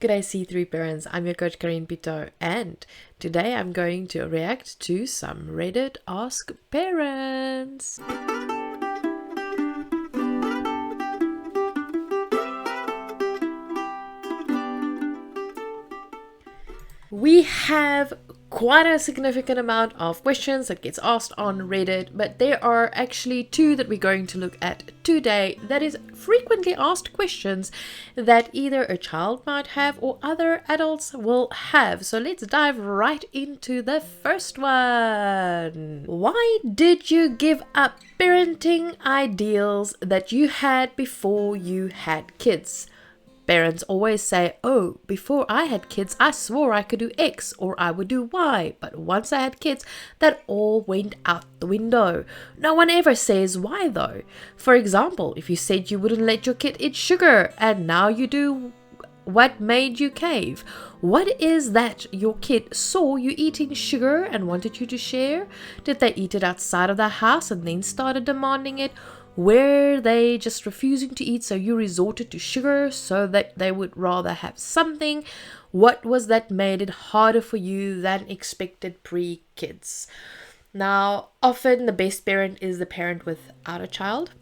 G'day C3 parents, I'm your coach Karien Pitout, and today I'm going to react to some Reddit Ask Parents. We have quite a significant amount of questions that gets asked on Reddit, but there are actually two that we're going to look at today that is frequently asked questions that either a child might have or other adults will have. So let's dive right into the first one. Why did you give up parenting ideals that you had before you had kids? Parents always say, oh, before I had kids, I swore I could do X or I would do Y. But once I had kids, that all went out the window. No one ever says why though. For example, if you said you wouldn't let your kid eat sugar and now you do, what made you cave? What is that your kid saw you eating sugar and wanted you to share? Did they eat it outside of the house and then started demanding it? Were they just refusing to eat, so you resorted to sugar so that they would rather have something? What was that made it harder for you than expected pre-kids? Now, often the best parent is the parent without a child.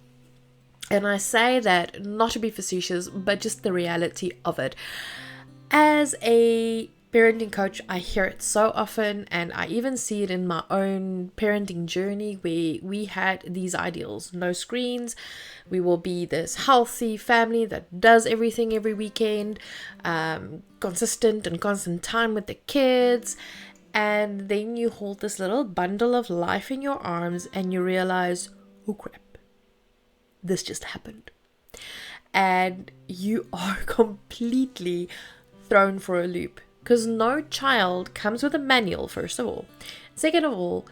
And I say that not to be facetious, but just the reality of it. As a parenting coach, I hear it so often, and I even see it in my own parenting journey where we had these ideals: no screens, we will be this healthy family that does everything every weekend, consistent and constant time with the kids. And then you hold this little bundle of life in your arms and you realize, oh crap, this just happened. And you are completely thrown for a loop. Because no child comes with a manual, first of all. Second of all,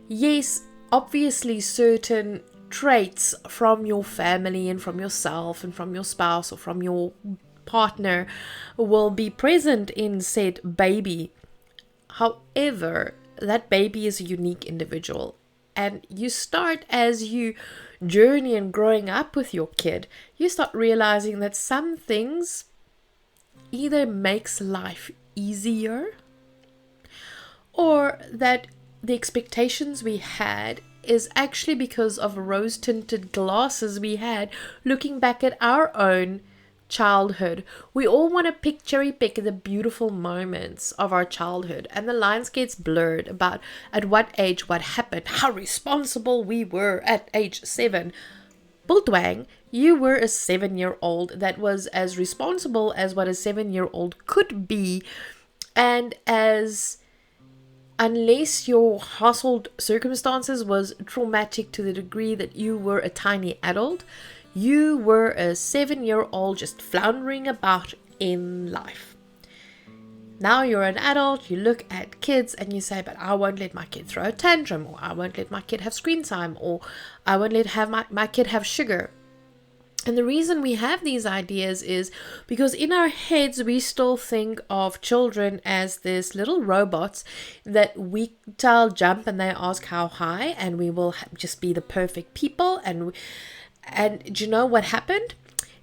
yes, obviously certain traits from your family and from yourself and from your spouse or from your partner will be present in said baby. However, that baby is a unique individual. And you start, as you journey and growing up with your kid, you start realizing that some things either makes life easier, or that the expectations we had is actually because of rose-tinted glasses we had looking back at our own childhood. We all want to cherry pick the beautiful moments of our childhood, and the lines gets blurred about at what age what happened, how responsible we were at age 7. Bultwang, you were a 7-year-old that was as responsible as what a 7-year-old could be, and as unless your household circumstances was traumatic to the degree that you were a tiny adult, you were a 7-year-old just floundering about in life. Now you're an adult, you look at kids and you say, but I won't let my kid throw a tantrum, or I won't let my kid have screen time, or I won't let my kid have sugar. And the reason we have these ideas is because in our heads we still think of children as this little robots that we tell jump and they ask how high, and we will just be the perfect people. And do you know what happened?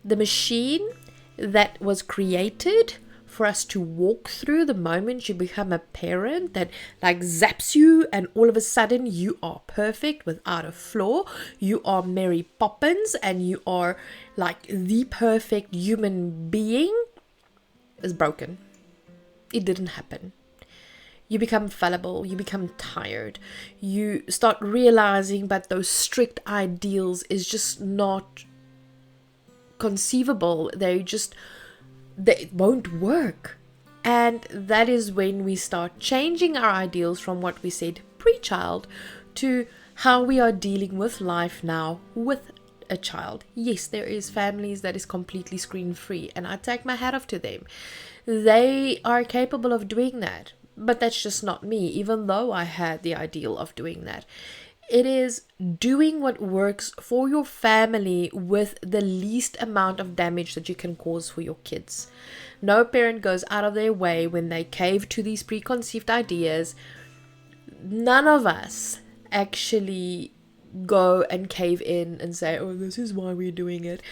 The machine that was created for us to walk through the moment you become a parent, that like zaps you and all of a sudden you are perfect without a flaw, you are Mary Poppins and you are like the perfect human being, is broken. It didn't happen. You become fallible, you become tired, you start realizing that those strict ideals is just not conceivable. They won't work. And that is when we start changing our ideals from what we said pre-child to how we are dealing with life now with a child. Yes, there is families that is completely screen free, and I take my hat off to them. They are capable of doing that, but that's just not me, even though I had the ideal of doing that. It is doing what works for your family with the least amount of damage that you can cause for your kids. No parent goes out of their way when they cave to these preconceived ideas. None of us actually go and cave in and say, oh, this is why we're doing it.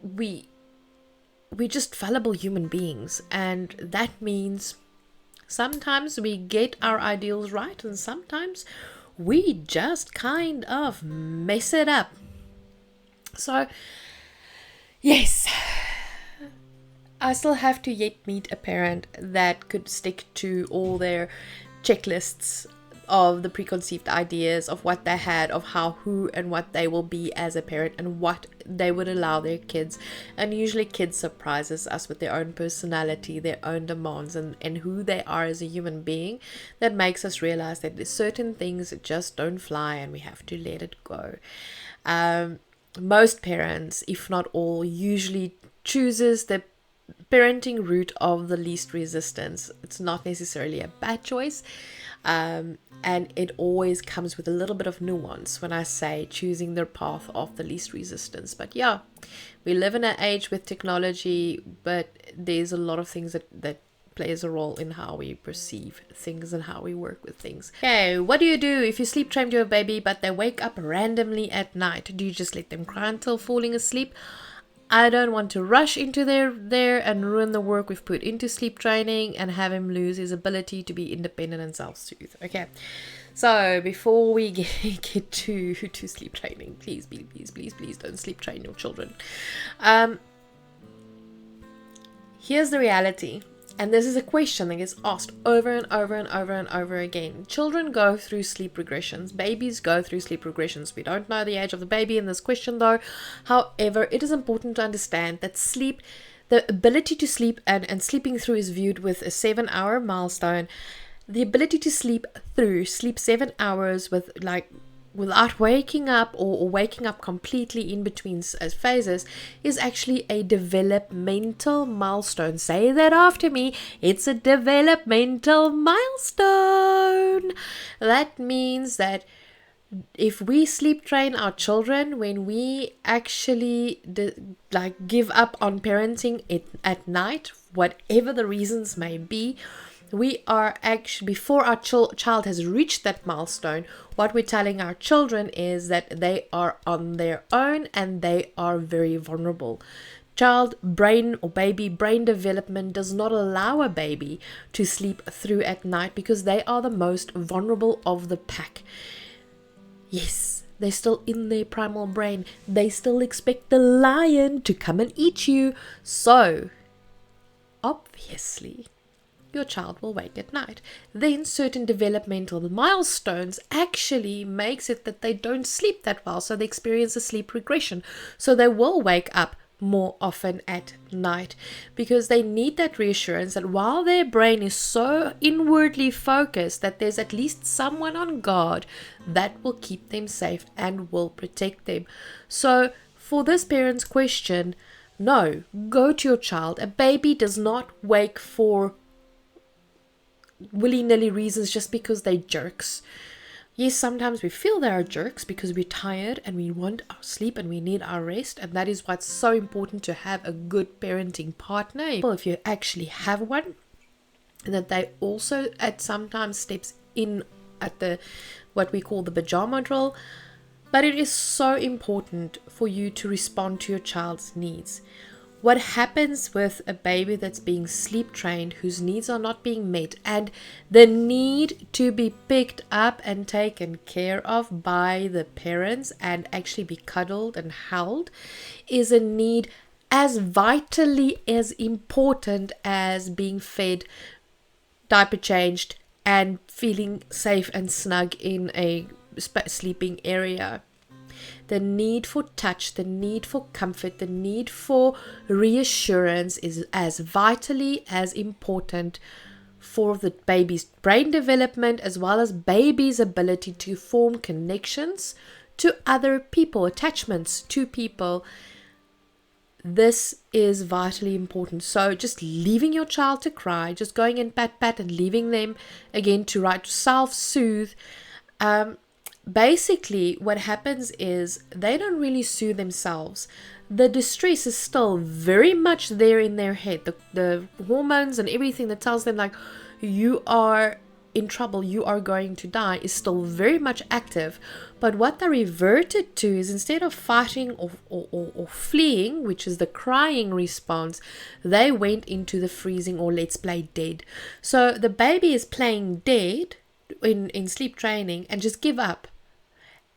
We we're just fallible human beings, and that means sometimes we get our ideals right, and sometimes we just kind of mess it up. So, yes, I still have to yet meet a parent that could stick to all their checklists of the preconceived ideas of what they had, of how, who, and what they will be as a parent, and what they would allow their kids. And usually kids surprises us with their own personality, their own demands, and who they are as a human being, that makes us realize that there's certain things that just don't fly and we have to let it go. Most parents, if not all, usually chooses the parenting route of the least resistance. It's not necessarily a bad choice. And it always comes with a little bit of nuance when I say choosing the path of the least resistance. But yeah, we live in an age with technology, but there's a lot of things that plays a role in how we perceive things and how we work with things. Okay, what do you do if you sleep train your baby but they wake up randomly at night? Do you just let them cry until falling asleep? I don't want to rush into there and ruin the work we've put into sleep training and have him lose his ability to be independent and self-soothe. Okay, so before we get to sleep training, please don't sleep train your children. Here's the reality. And this is a question that gets asked over and over and over and over again. Children go through sleep regressions. Babies go through sleep regressions. We don't know the age of the baby in this question though. However, it is important to understand that sleep, the ability to sleep and sleeping through is viewed with a 7-hour milestone. The ability to sleep 7 hours without waking up or waking up completely in between phases is actually a developmental milestone. Say that after me. It's a developmental milestone. That means that if we sleep train our children, when we actually give up on parenting it at night, whatever the reasons may be, we are actually, before our child has reached that milestone, what we're telling our children is that they are on their own and they are very vulnerable. Child brain or baby brain development does not allow a baby to sleep through at night because they are the most vulnerable of the pack. Yes, they're still in their primal brain. They still expect the lion to come and eat you. So, obviously, your child will wake at night. Then certain developmental milestones actually makes it that they don't sleep that well, so they experience a sleep regression. So they will wake up more often at night because they need that reassurance that while their brain is so inwardly focused that there's at least someone on guard that will keep them safe and will protect them. So for this parent's question, no, go to your child. A baby does not wake for willy-nilly reasons just because they're jerks. Yes, sometimes we feel they are jerks because we're tired and we want our sleep and we need our rest, and that is what's so important to have a good parenting partner. If you actually have one, and that they also at sometimes steps in at the what we call the pajama drill. But it is so important for you to respond to your child's needs. What happens with a baby that's being sleep trained, whose needs are not being met, and the need to be picked up and taken care of by the parents and actually be cuddled and held, is a need as vitally as important as being fed, diaper changed, and feeling safe and snug in a sleeping area. The need for touch, the need for comfort, the need for reassurance is as vitally as important for the baby's brain development as well as baby's ability to form connections to other people, attachments to people. This is vitally important. So just leaving your child to cry, just going in pat and leaving them again to self-soothe, basically what happens is they don't really soothe themselves. The distress is still very much there in their head. The hormones and everything that tells them like you are in trouble, you are going to die, is still very much active. But what they reverted to is, instead of fighting or fleeing, which is the crying response, they went into the freezing or let's play dead. So the baby is playing dead in sleep training and just give up.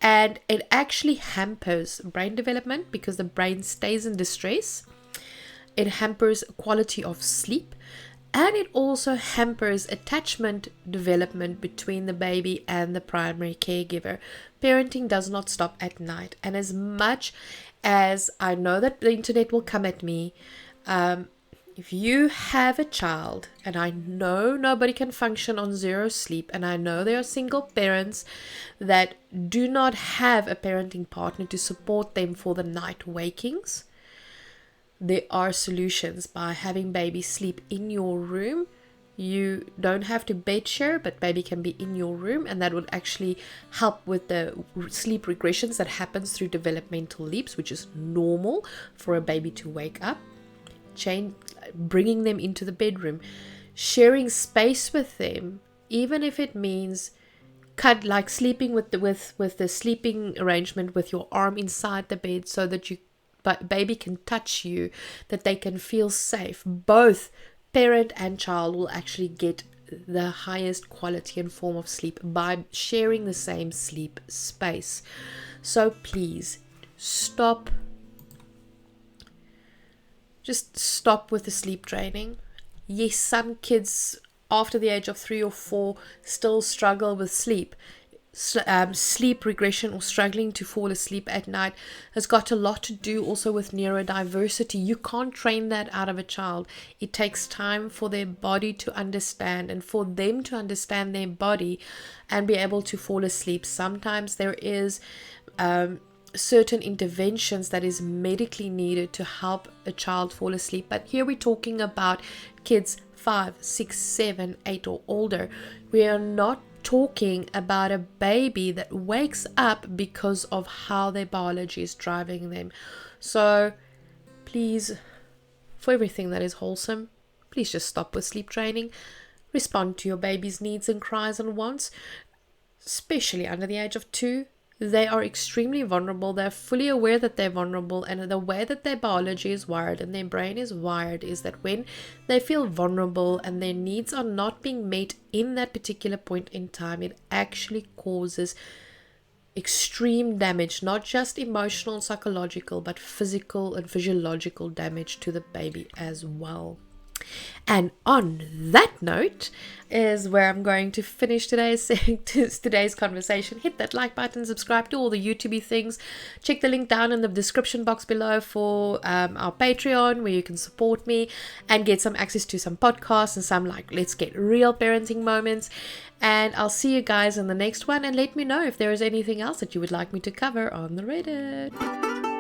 And it actually hampers brain development because the brain stays in distress. It hampers quality of sleep. And it also hampers attachment development between the baby and the primary caregiver. Parenting does not stop at night. And as much as I know that the internet will come at me, if you have a child, and I know nobody can function on zero sleep, and I know there are single parents that do not have a parenting partner to support them for the night wakings, there are solutions. By having baby sleep in your room, you don't have to bed share, but baby can be in your room, and that would actually help with the sleep regressions that happens through developmental leaps, which is normal for a baby to wake up. Bringing them into the bedroom, sharing space with them, even if it means sleeping with the sleeping arrangement with your arm inside the bed, so that baby can touch you, that they can feel safe. Both parent and child will actually get the highest quality and form of sleep by sharing the same sleep space. So please just stop with the sleep training. Yes, some kids after the age of 3 or 4 still struggle with sleep. Sleep regression or struggling to fall asleep at night has got a lot to do also with neurodiversity. You can't train that out of a child. It takes time for their body to understand, and for them to understand their body and be able to fall asleep. Sometimes there is certain interventions that is medically needed to help a child fall asleep. But here we're talking about kids 5, 6, 7, 8 or older. We are not talking about a baby that wakes up because of how their biology is driving them. So please, for everything that is wholesome, please just stop with sleep training. Respond to your baby's needs and cries and wants, especially under the age of 2. They are extremely vulnerable. They're fully aware that they're vulnerable, and the way that their biology is wired and their brain is wired is that when they feel vulnerable and their needs are not being met in that particular point in time, it actually causes extreme damage, not just emotional and psychological, but physical and physiological damage to the baby as well. And on that note is where I'm going to finish today's conversation. Hit that like button, subscribe to all the YouTube things. Check the link down in the description box below for our Patreon, where you can support me and get some access to some podcasts and some let's get real parenting moments. And I'll see you guys in the next one, and let me know if there is anything else that you would like me to cover on the Reddit.